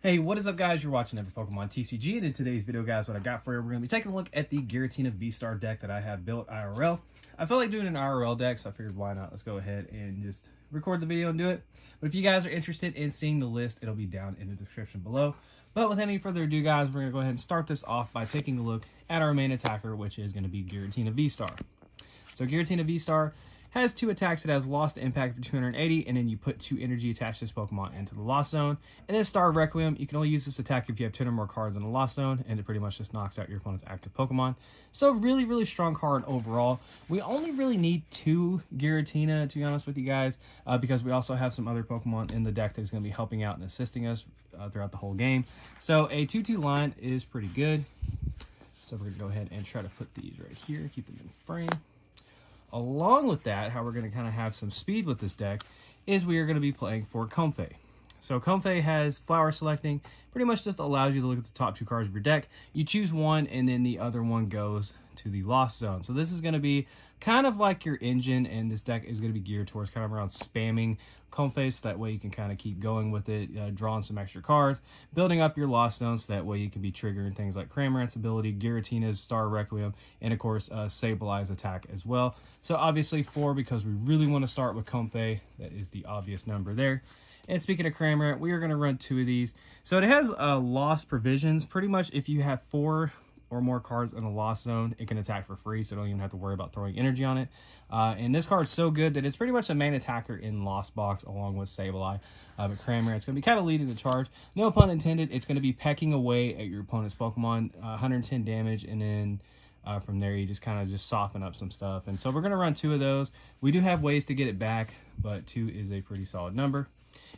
Hey, what is up, guys? You're watching Every Pokemon TCG, and in today's video, guys, what I got for you, we're going to be taking a look at the Giratina Vstar deck that I have built IRL. I felt like doing an IRL deck, so I figured why not? Let's go ahead and just record the video and do it. But if you guys are interested in seeing the list, it'll be down in the description below. But with any further ado, guys, we're going to go ahead and start this off by taking a look at our main attacker, which is going to be Giratina Vstar. So Giratina Vstar has 2 attacks. It has Lost Impact for 280, and then you put 2 energy attached to this Pokemon into the Lost Zone. And then Star Requiem, you can only use this attack if you have 10 or more cards in the Lost Zone, and it pretty much just knocks out your opponent's active Pokemon. So really, really strong card overall. We only really need 2 Giratina, to be honest with you guys, because we also have some other Pokemon in the deck that's going to be helping out and assisting us throughout the whole game. So a 2-2 line is pretty good. So we're going to go ahead and try to put these right here, keep them in frame. Along with that, how we're going to kind of have some speed with this deck is we are going to be playing for Comfey. So Comfey has flower selecting, pretty much just allows you to look at the top 2 cards of your deck. You choose one, and then the other one goes to the Lost Zone. So this is going to be kind of like your engine, and this deck is going to be geared towards kind of around spamming Comfey, so that way you can kind of keep going with it, drawing some extra cards, building up your Lost Zone, so that way you can be triggering things like Cramorant's ability, Giratina's Star Requiem, and of course Sableye's attack as well. So obviously 4, because we really want to start with Comfey. That is the obvious number there. And speaking of Cramorant, we are going to run 2 of these. So it has Lost Provisions. Pretty much if you have 4 or more cards in the Lost Zone, it can attack for free, so don't even have to worry about throwing energy on it. And this card's so good that it's pretty much a main attacker in Lost Box along with Sableye. But Cramorant's going to be kind of leading the charge. No pun intended, it's going to be pecking away at your opponent's Pokemon, 110 damage, and then from there you just kind of soften up some stuff. And so we're going to run 2 of those. We do have ways to get it back, but 2 is a pretty solid number.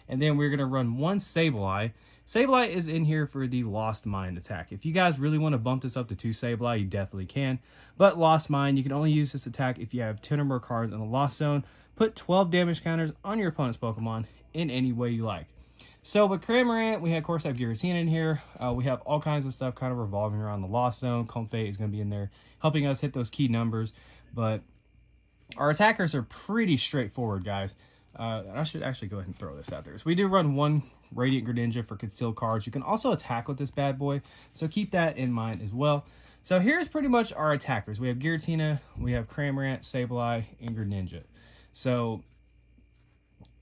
And then we're going to run 1 Sableye. Sableye is in here for the Lost Mind attack. If you guys really want to bump this up to 2 Sableye, you definitely can. But Lost Mind, you can only use this attack if you have 10 or more cards in the Lost Zone. Put 12 damage counters on your opponent's Pokemon in any way you like. So with Cramorant, we of course have Giratina in here. We have all kinds of stuff kind of revolving around the Lost Zone. Comfey is going to be in there helping us hit those key numbers. But our attackers are pretty straightforward, guys. I should actually go ahead and throw this out there. So we do run 1 Radiant Greninja for concealed cards. You can also attack with this bad boy, so keep that in mind as well. So here's pretty much our attackers. We have Giratina, we have Cramorant, Sableye, and Greninja. So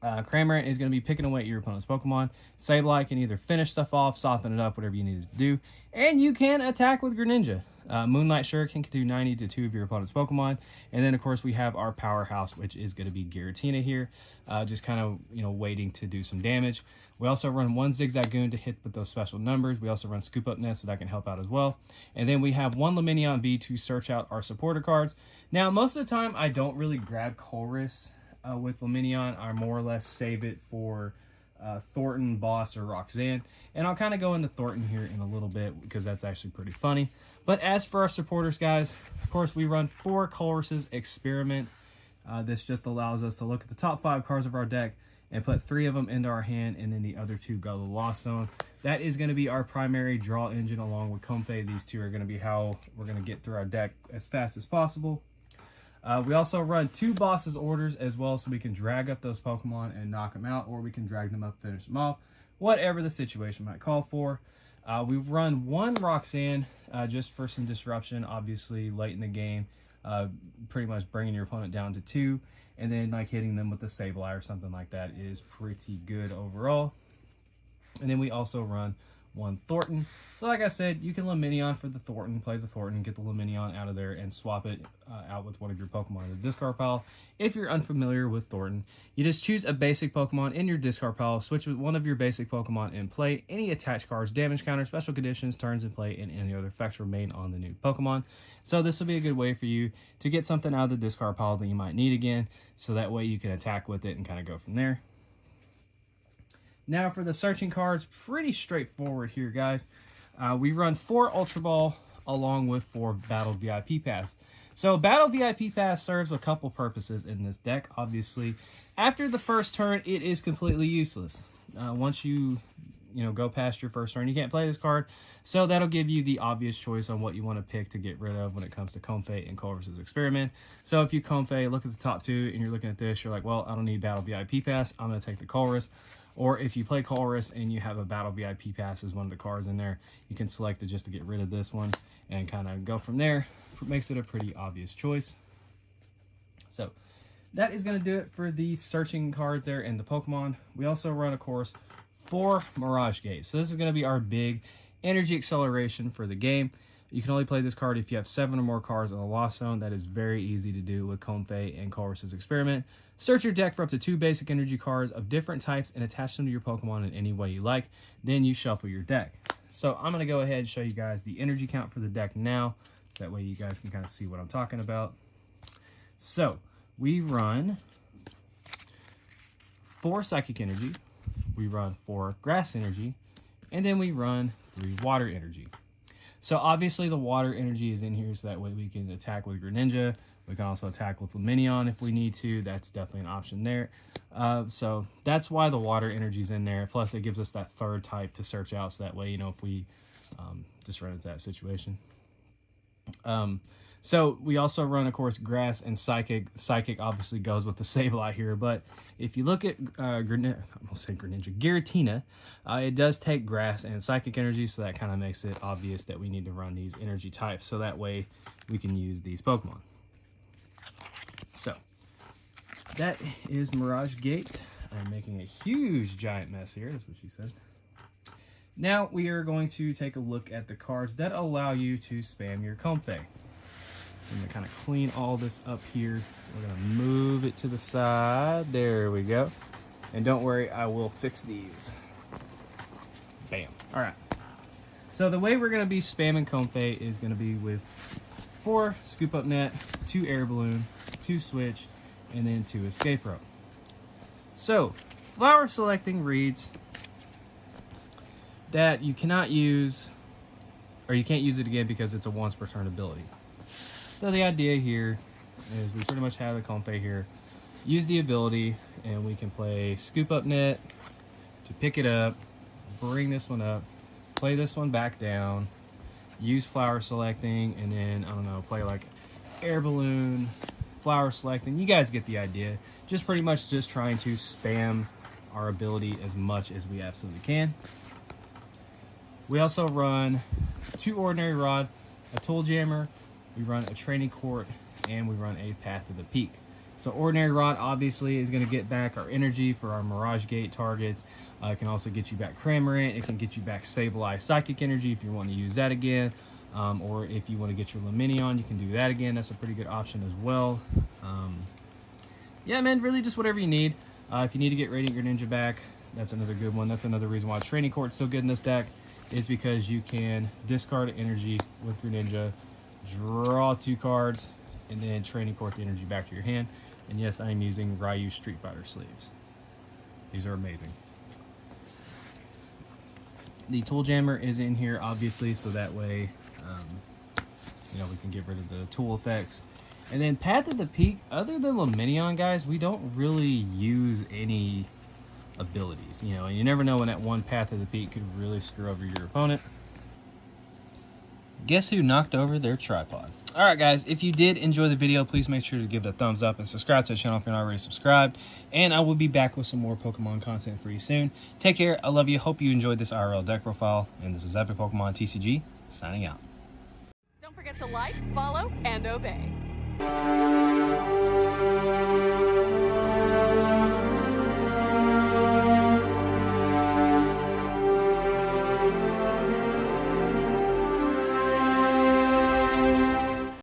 Cramorant is going to be picking away at your opponent's Pokemon. Sableye can either finish stuff off, soften it up, whatever you need to do. And you can attack with Greninja. Moonlight Shuriken can do 90 to 2 of your opponent's Pokemon. And then, of course, we have our powerhouse, which is going to be Giratina here. Just kind of, waiting to do some damage. We also run 1 Zigzagoon to hit with those special numbers. We also run Scoop Up Nest, so that can help out as well. And then we have 1 Lumineon V to search out our supporter cards. Now, most of the time, I don't really grab Colress with Lumineon. I more or less save it for Thorton, Boss, or Roxanne. And I'll kind of go into Thorton here in a little bit because that's actually pretty funny. But as for our supporters, guys, of course, we run 4 Colress Experiment. This just allows us to look at the top 5 cards of our deck and put 3 of them into our hand, and then the other 2 go to the Lost Zone. That is going to be our primary draw engine along with Comfey. These 2 are going to be how we're going to get through our deck as fast as possible. We also run 2 Boss's Orders as well, so we can drag up those Pokemon and knock them out, or we can drag them up, finish them off, whatever the situation might call for. We run 1 Roxanne just for some disruption, obviously late in the game, pretty much bringing your opponent down to 2, and then like hitting them with the Sableye or something like that is pretty good overall. And then we also run 1 Thorton. So like I said, you can Lumineon for the Thorton, play the Thorton, get the Lumineon out of there, and swap it out with one of your Pokemon in the discard pile. If you're unfamiliar with Thorton, you just choose a basic Pokemon in your discard pile, switch with one of your basic Pokemon in play, any attached cards, damage counter, special conditions, turns in play, and any other effects remain on the new Pokemon. So this will be a good way for you to get something out of the discard pile that you might need again, so that way you can attack with it and kind of go from there. Now for the searching cards, pretty straightforward here, guys. We run 4 Ultra Ball along with 4 Battle VIP Pass. So Battle VIP Pass serves a couple purposes in this deck. Obviously, after the first turn, it is completely useless. Once you you know, go past your first turn, you can't play this card. So that'll give you the obvious choice on what you want to pick to get rid of when it comes to Comfey and Colress Experiment. So if you Comfey, look at the top two, and you're looking at this, you're like, well, I don't need Battle VIP Pass, I'm going to take the Colress. Or if you play Colress and you have a Battle VIP Pass as one of the cards in there, you can select it just to get rid of this one and kind of go from there. It makes it a pretty obvious choice. So that is going to do it for the searching cards there in the Pokemon. We also run, of course, 4 Mirage Gate. So this is going to be our big energy acceleration for the game. You can only play this card if you have 7 or more cards in the Lost Zone. That is very easy to do with Comfey and Colress Experiment. Search your deck for up to 2 basic energy cards of different types and attach them to your Pokemon in any way you like. Then you shuffle your deck. So I'm going to go ahead and show you guys the energy count for the deck now, so that way you guys can kind of see what I'm talking about. So we run 4 Psychic Energy, we run 4 Grass Energy, and then we run 3 Water Energy. So obviously the Water Energy is in here so that way we can attack with Greninja. We can also attack with Lumineon if we need to. That's definitely an option there. So that's why the Water Energy is in there. Plus it gives us that third type to search out, so that way, you know, if we just run into that situation. So we also run, of course, Grass and Psychic. Psychic obviously goes with the Sableye here, but if you look at Giratina, it does take Grass and Psychic Energy, so that kind of makes it obvious that we need to run these energy types, so that way we can use these Pokemon. So that is Mirage Gate. I'm making a huge giant mess here. That's what she said. Now we are going to take a look at the cards that allow you to spam your Comfey. So I'm going to kind of clean all this up here. We're going to move it to the side. There we go. And don't worry, I will fix these. Bam. All right. So the way we're going to be spamming Comfey is going to be with 4 Scoop Up Net, 2 Air Balloon, 2 Switch, and then 2 Escape Rope. So flower selecting reads that you cannot use, or you can't use it again because it's a once per turn ability. So the idea here is we pretty much have the Comfey here. Use the ability, and we can play Scoop Up Net to pick it up, bring this one up, play this one back down, use flower selecting, and then, I don't know, play like Air Balloon, flower selecting. You guys get the idea. Just pretty much just trying to spam our ability as much as we absolutely can. We also run 2 Ordinary Rod, a Tool Jammer, we run a Training Court, and we run a Path of the Peak. So Ordinary Rod obviously is going to get back our energy for our Mirage Gate targets. It can also get you back Cramorant. It can get you back Sableye Psychic Energy if you want to use that again. Or if you want to get your Lumineon, you can do that again. That's a pretty good option as well. Yeah, man, really just whatever you need. If you need to get Radiant Greninja back, that's another good one. That's another reason why Training Court's so good in this deck, is because you can discard energy with Greninja, draw 2 cards, and then Training Court the energy back to your hand. And yes, I am using Ryu Street Fighter sleeves. These are amazing. The Tool Jammer is in here, obviously, so that way, you know, we can get rid of the tool effects. And then Path of the Peak, other than Lumineon, guys, we don't really use any abilities, you know, and you never know when that one Path of the Peak could really screw over your opponent. Guess who knocked over their tripod? All right, guys, if you did enjoy the video, please make sure to give it a thumbs up and subscribe to the channel if you're not already subscribed. And I will be back with some more Pokemon content for you soon. Take care. I love you. Hope you enjoyed this IRL deck profile. And this is Epic Pokemon TCG, signing out. Don't forget to like, follow, and obey.